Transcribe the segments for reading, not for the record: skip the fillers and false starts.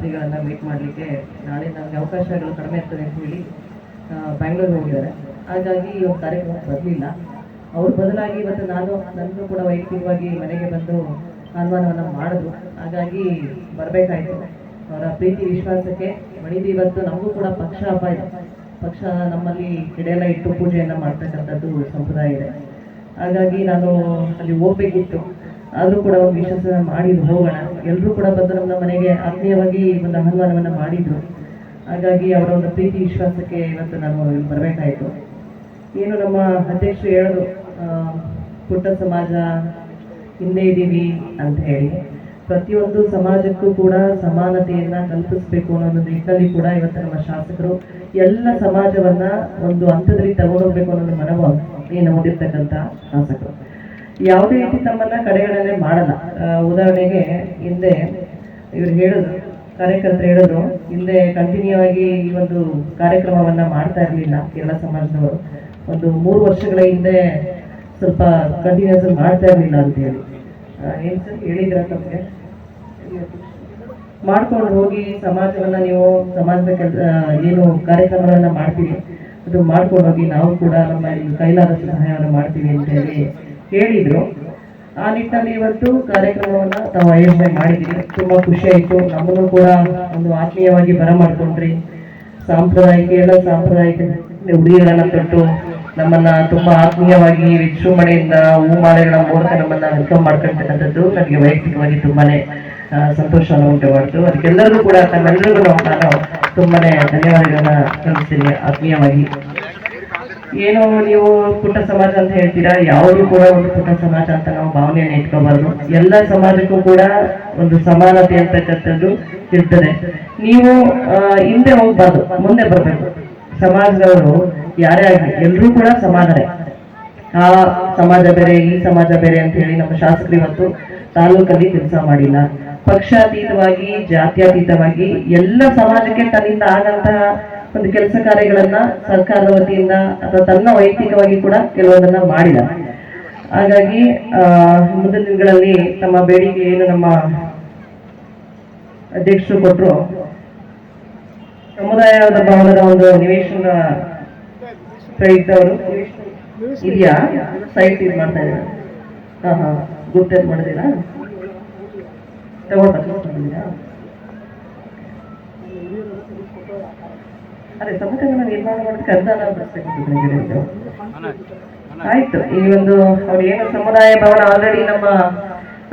ಮಂತ್ರಿಗಳನ್ನ meet ಮಾಡಲಿಕ್ಕೆ ನಾಳೆ ನನಗೆ ಅವಕಾಶಗಳು ಕಡಿಮೆ ಇರ್ತದೆ ಅಂತ ಹೇಳಿ ಬ್ಯಾಂಗ್ಳೂರಿಗೆ ಹೋಗಿದ್ದಾರೆ. ಹಾಗಾಗಿ ಈ ಒಂದು ಕಾರ್ಯಕ್ರಮಕ್ಕೆ ಬರಲಿಲ್ಲ. ಅವ್ರ ಬದಲಾಗಿ ಇವತ್ತು ನನ್ನೂ ಕೂಡ ವೈಯಕ್ತಿಕವಾಗಿ ಮನೆಗೆ ಬಂದು ಆಹ್ವಾನವನ್ನು ಮಾಡಿದ್ರು. ಹಾಗಾಗಿ ಬರಬೇಕಾಯಿತು. ಅವರ ಪ್ರೀತಿ ವಿಶ್ವಾಸಕ್ಕೆ ಮಣಿದು ಇವತ್ತು ನಮಗೂ ಕೂಡ ಪಕ್ಷ ಹಬ್ಬ ಇದೆ. ಪಕ್ಷ ನಮ್ಮಲ್ಲಿ ಗಿಡೆಲ್ಲ ಇಟ್ಟು ಪೂಜೆಯನ್ನು ಮಾಡ್ತಕ್ಕಂಥದ್ದು ಸಂಪ್ರದಾಯ ಇದೆ. ಹಾಗಾಗಿ ನಾನು ಅಲ್ಲಿ ಹೋಗ್ಬೇಕಿತ್ತು. ಆದರೂ ಕೂಡ ಒಂದು ವಿಶ್ವಾಸ ಮಾಡಿದ್ರು, ಹೋಗೋಣ, ಎಲ್ಲರೂ ಕೂಡ ಬಂದು ನಮ್ಮ ಮನೆಗೆ ಆತ್ಮೀಯವಾಗಿ ಒಂದು ಆಹ್ವಾನವನ್ನು ಮಾಡಿದ್ರು. ಹಾಗಾಗಿ ಅವರ ಒಂದು ಪ್ರೀತಿ ವಿಶ್ವಾಸಕ್ಕೆ ಇವತ್ತು ನಾನು ಇಲ್ಲಿ ಬರಬೇಕಾಯಿತು. ಏನು ನಮ್ಮ ಅಧ್ಯಕ್ಷರು ಹೇಳೋದು, ಪುಟ್ಟ ಸಮಾಜ ಹಿಂದೆ ಇದ್ದೀವಿ ಅಂತ ಹೇಳಿ ಪ್ರತಿಯೊಂದು ಸಮಾಜಕ್ಕೂ ಕೂಡ ಸಮಾನತೆಯನ್ನ ಕಲ್ಪಿಸಬೇಕು ಅನ್ನೋ ಒಂದು ನಿಟ್ಟಿನಲ್ಲಿ ಕೂಡ ಇವತ್ತು ನಮ್ಮ ಶಾಸಕರು ಎಲ್ಲ ಸಮಾಜವನ್ನ ಒಂದು ಹಂತದಲ್ಲಿ ತಗೊಂಡೋಗ್ಬೇಕು ಅನ್ನೋ ಮನೋಭಾವನೆ ಹೊಂದಿರ್ತಕ್ಕಂಥ ಶಾಸಕರು. ಯಾವುದೇ ರೀತಿ ತಮ್ಮನ್ನ ಕಡೆಗಣನೆ ಮಾಡಲ್ಲ. ಉದಾಹರಣೆಗೆ ಹಿಂದೆ ಇವ್ರು ಹೇಳಿದ್ರು, ಕಾರ್ಯಕರ್ತರು ಹೇಳಿದ್ರು, ಹಿಂದೆ ಕಂಟಿನ್ಯೂ ಆಗಿ ಈ ಒಂದು ಕಾರ್ಯಕ್ರಮವನ್ನ ಮಾಡ್ತಾ ಇರಲಿಲ್ಲ ಕೇರಳ ಸಮಾಜದವರು. ಒಂದು 3 ವರ್ಷಗಳ ಹಿಂದೆ ಸ್ವಲ್ಪ ಕಂಟಿನ್ಯೂಸ್ ಮಾಡ್ತಾ ಇರಲಿಲ್ಲ ಅಂತ ಹೇಳಿ ಏನ್ ಸರ್ ಹೇಳಿದ್ರ ತಮಗೆ ಮಾಡ್ಕೊಂಡು ಹೋಗಿ ಸಮಾಜವನ್ನ ನೀವು ಸಮಾಜದ ಏನು ಕಾರ್ಯಕ್ರಮಗಳನ್ನ ಮಾಡ್ತೀವಿ ಅದು ಮಾಡ್ಕೊಂಡು ಹೋಗಿ ನಾವು ಕೂಡ ನಮ್ಮ ಕೈಲಾದಷ್ಟು ಸಹಾಯವನ್ನು ಮಾಡ್ತೀವಿ ಅಂತ ಹೇಳಿ ಹೇಳಿದ್ರು. ಆ ನಿಟ್ಟಿನಲ್ಲಿ ಇವತ್ತು ಕಾರ್ಯಕ್ರಮವನ್ನ ತಾವು ಆಯೋಜನೆ ಮಾಡಿದ್ದೀವಿ. ತುಂಬಾ ಖುಷಿ ಆಯ್ತು. ನಮ್ಮನ್ನು ಕೂಡ ಒಂದು ಆತ್ಮೀಯವಾಗಿ ಬರಮಾಡ್ಕೊಂಡ್ರಿ. ಎಲ್ಲ ಸಾಂಪ್ರದಾಯಿಕ ಉಡುಗೆಗಳನ್ನ ತೊಟ್ಟು ನಮ್ಮನ್ನ ತುಂಬಾ ಆತ್ಮೀಯವಾಗಿ ವಿಜೃಂಭಣೆಯಿಂದ ಹೂಮಾಲೆಗಳ ಮೂಲಕ ನಮ್ಮನ್ನ ವೆಲ್ಕಮ್ ಮಾಡ್ಕೊಳ್ತಕ್ಕಂಥದ್ದು ನನಗೆ ವೈಯಕ್ತಿಕವಾಗಿ ತುಂಬಾನೇ ಸಂತೋಷವನ್ನು ಉಂಟು ಮಾಡಿತು. ಅದಕ್ಕೆಲ್ಲರಿಗೂ ಕೂಡ ತಮ್ಮೆಲ್ಲರಿಗೂ ನಾನು ತುಂಬಾನೇ ಧನ್ಯವಾದಗಳನ್ನ ಸಲ್ಲಿಸ್ತೀನಿ ಆತ್ಮೀಯವಾಗಿ. ಏನು ನೀವು ಪುಟ್ಟ ಸಮಾಜ ಅಂತ ಹೇಳ್ತೀರಾ, ಯಾವುದು ಕೂಡ ಒಂದು ಪುಟ್ಟ ಸಮಾಜ ಅಂತ ನಾವು ಭಾವನೆಯನ್ನು ಇಟ್ಕೋಬಾರ್ದು. ಎಲ್ಲ ಸಮಾಜಕ್ಕೂ ಕೂಡ ಒಂದು ಸಮಾನತೆ ಅಂತಕ್ಕಂಥದ್ದು ಇರ್ತದೆ. ನೀವು ಹಿಂದೆ ಹೋಗ್ಬಾರ್ದು, ಮುಂದೆ ಬರ್ಬೇಕು. ಸಮಾಜದವರು ಯಾರೇ ಆಗಲಿ ಎಲ್ಲರೂ ಕೂಡ ಸಮಾನರೇ. ಆ ಸಮಾಜ ಬೇರೆ ಈ ಸಮಾಜ ಬೇರೆ ಅಂತ ಹೇಳಿ ನಮ್ಮ ಶಾಸಕರು ಇವತ್ತು ತಾಲೂಕಲ್ಲಿ ಕೆಲಸ ಮಾಡಿಲ್ಲ. ಪಕ್ಷಾತೀತವಾಗಿ ಜಾತ್ಯತೀತವಾಗಿ ಎಲ್ಲ ಸಮಾಜಕ್ಕೆ ತನ್ನಿಂದ ಆಗಂತಹ ಒಂದು ಕೆಲಸ ಕಾರ್ಯಗಳನ್ನ ಸರ್ಕಾರದ ವತಿಯಿಂದ ಅಥವಾ ತನ್ನ ವೈಯಕ್ತಿಕವಾಗಿ ಕೂಡ ಕೆಲವೊಂದನ್ನ ಮಾಡಿಲ್ಲ. ಹಾಗಾಗಿ ಮುಂದಿನ ದಿನಗಳಲ್ಲಿ ನಮ್ಮ ಬೇಡಿಕೆ ಏನು ನಮ್ಮ ಅಧ್ಯಕ್ಷರು ಕೊಟ್ಟರು, ಸಮುದಾಯದ ಭವನದ ಒಂದು ನಿವೇಶನ ಅವರು ಇದೆಯಾ ಸೈಟ್ ಇದು ಮಾಡ್ತಾ ಇದ್ದಾರೆ. ಗುರ್ತ ಮಾಡಿದೀರಾ ತಗೊಂಡಿದ್ದೀರಾ? ಅದೇ ಸಮುದಾಯಗಳನ್ನ ನಿರ್ಮಾಣ ಮಾಡೋದಕ್ಕೆ ಅನುದಾನ ಬರಬೇಕು. ಆಯ್ತು. ಈ ಒಂದು ಅವ್ರು ಏನು ಸಮುದಾಯ ಭವನ ಆಲ್ರೆಡಿ ನಮ್ಮ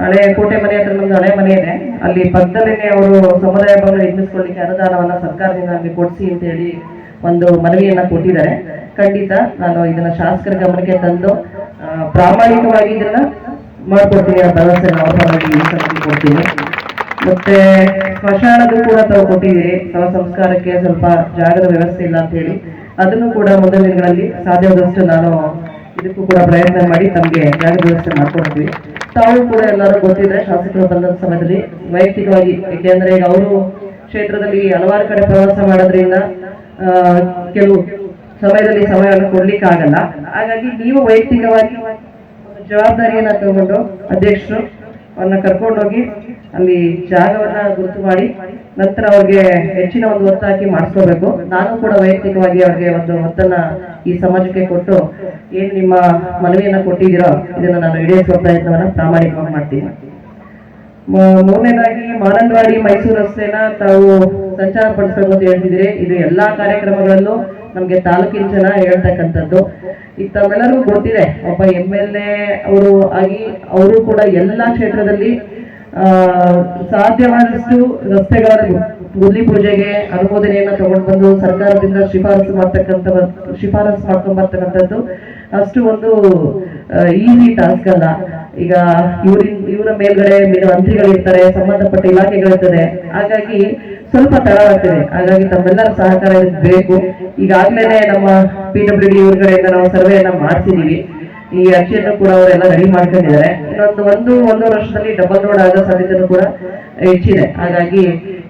ಹಳೆ ಕೋಟೆ ಮನೆ ಹತ್ರ ನಮ್ದು ಹಳೆ ಮನೆ ಇದೆ, ಅಲ್ಲಿ ಪಕ್ಕದಲ್ಲೇ ಅವರು ಸಮುದಾಯ ಭವನ ನಿರ್ಮಿಸ್ಕೊಳ್ಳಿಕ್ಕೆ ಅನುದಾನವನ್ನ ಸರ್ಕಾರದಿಂದ ಅಲ್ಲಿ ಕೊಡಿಸಿ ಅಂತ ಹೇಳಿ ಒಂದು ಮನವಿಯನ್ನ ಕೊಟ್ಟಿದ್ದಾರೆ. ಖಂಡಿತ ನಾನು ಇದನ್ನ ಶಾಸಕರ ಗಮನಕ್ಕೆ ತಂದು ಪ್ರಾಮಾಣಿಕವಾಗಿ ಇದನ್ನ ಮಾಡ್ಕೊಡ್ತೀನಿ ಅನ್ನೋ ಭರವಸೆ ಕೊಡ್ತೀನಿ. ಮತ್ತೆ ಸ್ಮಶಾನದ ಕೂಡ ತಾವು ಕೊಟ್ಟಿದ್ದೀರಿ. ಶವ ಸಂಸ್ಕಾರಕ್ಕೆ ಸ್ವಲ್ಪ ಜಾಗದ ವ್ಯವಸ್ಥೆ ಇಲ್ಲ ಅಂತ ಹೇಳಿ ಅದನ್ನು ಕೂಡ ಮುಂದಿನ ದಿನಗಳಲ್ಲಿ ಸಾಧ್ಯವಾದಷ್ಟು ನಾನು ಇದಕ್ಕೂ ಕೂಡ ಪ್ರಯತ್ನ ಮಾಡಿ ತಮಗೆ ಜಾಗದ ವ್ಯವಸ್ಥೆ ಮಾಡ್ಕೊಡ್ತೀವಿ. ತಾವು ಕೂಡ ಎಲ್ಲರೂ ಗೊತ್ತಿದೆ, ಶಾಸಕರು ಬಂದ ಸಮಯದಲ್ಲಿ ವೈಯಕ್ತಿಕವಾಗಿ, ಏಕೆಂದ್ರೆ ಈಗ ಅವರು ಕ್ಷೇತ್ರದಲ್ಲಿ ಹಲವಾರು ಕಡೆ ಪ್ರವಾಸ ಮಾಡೋದ್ರಿಂದ ಕೆಲವು ಸಮಯದಲ್ಲಿ ಸಮಯವನ್ನು ಕೊಡ್ಲಿಕ್ಕೆ ಆಗಲ್ಲ. ಹಾಗಾಗಿ ನೀವು ವೈಯಕ್ತಿಕವಾಗಿ ಜವಾಬ್ದಾರಿಯನ್ನ ತಗೊಂಡು ಅಧ್ಯಕ್ಷರು ಅವ್ರನ್ನ ಕರ್ಕೊಂಡೋಗಿ ಅಲ್ಲಿ ಜಾಗವನ್ನ ಗುರುತು ಮಾಡಿ ನಂತರ ಅವ್ರಿಗೆ ಹೆಚ್ಚಿನ ಒಂದು ಒತ್ತು ಹಾಕಿ ಮಾಡಿಸ್ಕೋಬೇಕು. ನಾನು ಕೂಡ ವೈಯಕ್ತಿಕವಾಗಿ ಅವ್ರಿಗೆ ಒಂದು ಒತ್ತನ್ನ ಈ ಸಮಾಜಕ್ಕೆ ಕೊಟ್ಟು ಏನ್ ನಿಮ್ಮ ಮನವಿಯನ್ನ ಕೊಟ್ಟಿದ್ದೀರೋ ಇದನ್ನ ನಾನು ಈಡೇರಿಸುವ ಪ್ರಯತ್ನವನ್ನ ಪ್ರಾಮಾಣಿಕವಾಗಿ ಮಾಡ್ತೀನಿ. ಮೂರನೇದಾಗಿ ಮಾನಂದವಾಡಿ ಮೈಸೂರು ರಸ್ತೆನ ತಾವು ಸಂಚಾರ ಪಡಿಸಬೇಕು ಅಂತ ಹೇಳ್ತಿದ್ದೀರಿ. ಇದು ಎಲ್ಲಾ ಕಾರ್ಯಕ್ರಮಗಳಲ್ಲೂ ನಮ್ಗೆ ತಾಲೂಕಿನ ಜನ ಹೇಳ್ತಕ್ಕಂಥದ್ದು. ಈಗ ತಾವೆಲ್ಲರಿಗೂ ಗೊತ್ತಿದೆ, ಒಬ್ಬ MLA ಅವರು ಆಗಿ ಅವರು ಕೂಡ ಎಲ್ಲಾ ಕ್ಷೇತ್ರದಲ್ಲಿ ಸಾಧ್ಯವಾದಷ್ಟು ರಸ್ತೆಗಳ ಗುದ್ಲಿ ಪೂಜೆಗೆ ಅನುಮೋದನೆಯನ್ನ ತಗೊಂಡು ಬಂದು ಸರ್ಕಾರದಿಂದ ಶಿಫಾರಸು ಮಾಡ್ಕೊಂಡ್ ಬರ್ತಕ್ಕಂಥದ್ದು ಅಷ್ಟು ಒಂದು ಈಸಿ ಟಾಸ್ಕ್ ಅಲ್ಲ. ಈಗ ಇವರ ಮೇಲ್ಗಡೆ ಮಂತ್ರಿಗಳಿರ್ತಾರೆ, ಸಂಬಂಧಪಟ್ಟ ಇಲಾಖೆಗಳಿರ್ತದೆ, ಹಾಗಾಗಿ ಸ್ವಲ್ಪ ತಡವಾಗ್ತದೆ. ಹಾಗಾಗಿ ತಮ್ಮೆಲ್ಲರ ಸಹಕಾರ ಬೇಕು. ಈಗಾಗ್ಲೇನೆ ನಮ್ಮ PWD ಇವ್ರಗಡೆಯಿಂದ ನಾವು ಸರ್ವೆಯನ್ನ ಮಾಡ್ತಿದೀವಿ. ಈ ಅರ್ಜಿಯನ್ನು ಕೂಡ ಅವರೆಲ್ಲ ರೆಡಿ ಮಾಡ್ಕೊಂಡಿದ್ದಾರೆ. ಇನ್ನೊಂದು 1.5 ವರ್ಷದಲ್ಲಿ ಡಬಲ್ ರೋಡ್ ಆಗೋ ಸಾಧ್ಯತೆನೂ ಕೂಡ ಹೆಚ್ಚಿದೆ. ಹಾಗಾಗಿ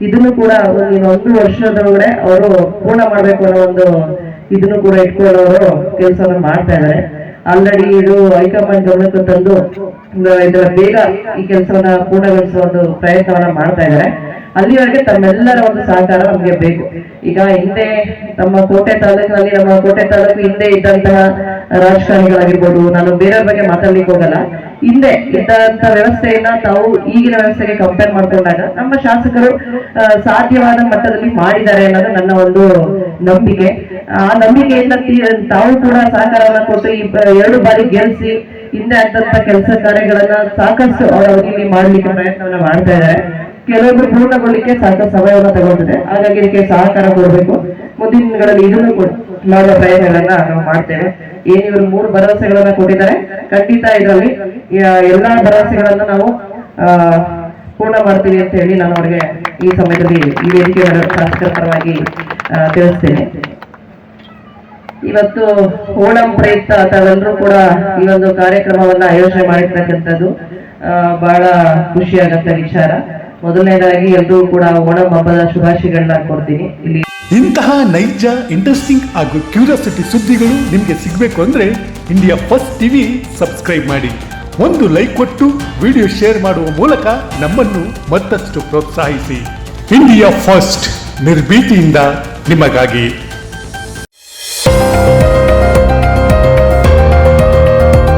ಇದನ್ನು ಕೂಡ 1 ವರ್ಷದೊಳಗಡೆ ಅವರು ಪೂರ್ಣ ಮಾಡ್ಬೇಕು ಅನ್ನೋ ಒಂದು ಇದನ್ನು ಕೂಡ ಇಟ್ಕೊಳ್ಳೋರು ಕೆಲಸವನ್ನು ಮಾಡ್ತಾ ಇದ್ದಾರೆ. ಆಲ್ರೆಡಿ ಇದು ಹೈಕಮಾಂಡ್ ಗಮನಕ್ಕೆ ತಂದು ಇದರ ಬೇಗ ಈ ಕೆಲಸವನ್ನ ಪೂರ್ಣಗೊಳಿಸುವ ಒಂದು ಪ್ರಯತ್ನವನ್ನ ಮಾಡ್ತಾ ಇದ್ದಾರೆ. ಅಲ್ಲಿವರೆಗೆ ತಮ್ಮೆಲ್ಲರ ಒಂದು ಸಹಕಾರ ನಮಗೆ ಬೇಕು. ಈಗ ಹಿಂದೆ ನಮ್ಮ ಕೋಟೆ ತಾಲೂಕಿನಲ್ಲಿ, ನಮ್ಮ ಕೋಟೆ ತಾಲೂಕು ಹಿಂದೆ ಇದ್ದಂತಹ ರಾಜಕಾರಣಿಗಳಾಗಿರ್ಬೋದು, ನಾನು ಬೇರೆಯವ್ರ ಬಗ್ಗೆ ಮಾತಾಡ್ಲಿಕ್ಕೆ ಹೋಗಲ್ಲ, ಹಿಂದೆ ಇದ್ದಂತ ವ್ಯವಸ್ಥೆಯನ್ನ ತಾವು ಈಗಿನ ವ್ಯವಸ್ಥೆಗೆ ಕಂಪೇರ್ ಮಾಡ್ಕೊಂಡಾಗ ನಮ್ಮ ಶಾಸಕರು ಸಾಧ್ಯವಾದ ಮಟ್ಟದಲ್ಲಿ ಮಾಡಿದ್ದಾರೆ ಅನ್ನೋದು ನನ್ನ ಒಂದು ನಂಬಿಕೆ. ಆ ನಂಬಿಕೆಯಿಂದ ತಾವು ಕೂಡ ಸಹಕಾರವನ್ನ ಕೊಟ್ಟು ಈ 2 ಬಾರಿ ಗೆಲ್ಸಿ ಹಿಂದೆ ಆದಂತ ಕೆಲಸ ಕಾರ್ಯಗಳನ್ನ ಸಾಕಷ್ಟು ಅವರ ಅವಧಿಯಲ್ಲಿ ಮಾಡ್ಲಿಕ್ಕೆ ಪ್ರಯತ್ನವನ್ನ ಮಾಡ್ತಾ ಇದ್ದಾರೆ. ಕೆಲವೊಬ್ರು ಪೂರ್ಣಗೊಳ್ಳಿಕ್ಕೆ ಸಾಕಷ್ಟು ಸಮಯವನ್ನು ತಗೊಳ್ತಿದೆ. ಹಾಗಾಗಿ ಇದಕ್ಕೆ ಸಹಕಾರ ಕೊಡಬೇಕು. ಮುಂದಿನ ದಿನಗಳಲ್ಲಿ ಇದನ್ನು ಕೂಡ ಮಾಡುವ ಪ್ರಯತ್ನಗಳನ್ನ ನಾವು ಮಾಡ್ತೇವೆ. ಏನ್ ಇವರು 3 ಭರವಸೆಗಳನ್ನ ಕೊಟ್ಟಿದ್ದಾರೆ, ಖಂಡಿತ ಇದರಲ್ಲಿ ಎಲ್ಲಾ ಭರವಸೆಗಳನ್ನ ನಾವು ಪೂರ್ಣ ಮಾಡ್ತೀವಿ ಅಂತ ಹೇಳಿ ನಾನು ಅವರಿಗೆ ಈ ಸಮಯದಲ್ಲಿ ಈ ವೇದಿಕೆ ಶಾಸಕರ ಪರವಾಗಿ ತಿಳಿಸ್ತೇನೆ. ಇವತ್ತು ಓಣಂ ಪ್ರಯುಕ್ತ ತಾವೆಲ್ಲರೂ ಕೂಡ ಈ ಒಂದು ಕಾರ್ಯಕ್ರಮವನ್ನ ಆಯೋಜನೆ ಮಾಡಿರ್ತಕ್ಕಂಥದ್ದು ಬಹಳ ಖುಷಿಯಾಗಂತ ವಿಚಾರ. ಮೊದಲನೇದಾಗಿ ಎಲ್ಲರೂ ಕೂಡ ಓಣಂ ಹಬ್ಬದ ಶುಭಾಶಯಗಳನ್ನ ಕೊಡ್ತೀನಿ. ಇಲ್ಲಿ ಇಂತಹ ನೈಜ, ಇಂಟ್ರೆಸ್ಟಿಂಗ್ ಹಾಗೂ ಕ್ಯೂರಿಯಾಸಿಟಿ ಸುದ್ದಿಗಳು ನಿಮಗೆ ಸಿಗಬೇಕು ಅಂದ್ರೆ ಇಂಡಿಯಾ ಫಸ್ಟ್ ಟಿವಿ ಸಬ್ಸ್ಕ್ರೈಬ್ ಮಾಡಿ. ಒಂದು ಲೈಕ್ ಕೊಟ್ಟು ವಿಡಿಯೋ ಶೇರ್ ಮಾಡುವ ಮೂಲಕ ನಮ್ಮನ್ನು ಮತ್ತಷ್ಟು ಪ್ರೋತ್ಸಾಹಿಸಿ. ಇಂಡಿಯಾ ಫಸ್ಟ್, ನಿರ್ಭೀತಿಯಿಂದ ನಿಮಗಾಗಿ.